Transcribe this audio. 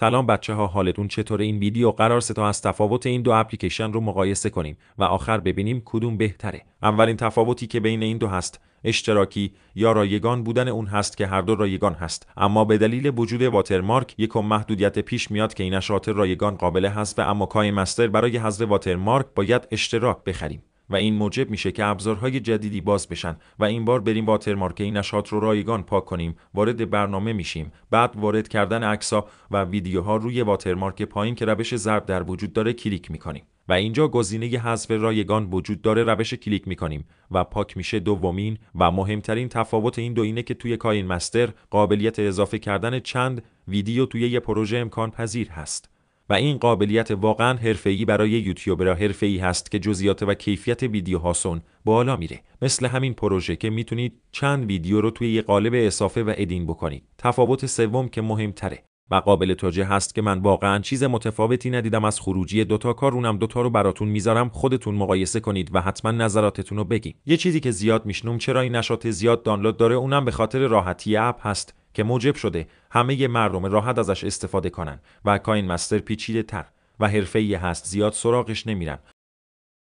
سلام بچه‌ها، حالتون چطوره؟ این ویدیو قرار تا از تفاوت این دو اپلیکیشن رو مقایسه کنیم و آخر ببینیم کدوم بهتره. اولین تفاوتی که بین این دو هست اشتراکی یا رایگان بودن اون هست که هر دو رایگان هست، اما به دلیل وجود واترمارک یک محدودیت پیش میاد که این نشات رایگان قابل حذف، اما کاین مستر برای حذف واترمارک باید اشتراک بخریم و این موجب میشه که ابزارهای جدیدی باز بشن و این بار بریم واترمارک این نشات رو رایگان پاک کنیم، وارد برنامه میشیم، بعد وارد کردن عکس‌ها و ویدیوها روی واترمارک پایین که روش ضرب در وجود داره کلیک میکنیم و اینجا گزینه حذف رایگان وجود داره، روش کلیک میکنیم و پاک میشه. دومین و مهمترین تفاوت این دو اینه که توی کاین مستر قابلیت اضافه کردن چند ویدیو توی یه پروژه امکان پذیر هست و این قابلیت واقعا حرفه‌ای برای یوتیوبرها حرفه‌ای هست که جزئیات و کیفیت ویدیوهاشون بالا میره. مثل همین پروژه که میتونید چند ویدیو رو توی یه قالب اضافه و ادین بکنید. تفاوت سوم که مهمتره و قابل توجه هست که من واقعا چیز متفاوتی ندیدم از خروجی دوتا کار، اونم دوتا رو براتون میذارم، خودتون مقایسه کنید و حتما نظراتتون رو بگین. یه چیزی که زیاد میشنوم چرا این نشات زیاد دانلود داره، اونم به خاطر راحتی اپ هست که موجب شده همه مردم راحت ازش استفاده کنن و کاین مستر پیچیده تر و حرفه‌ای هست، زیاد سراغش نمیرن.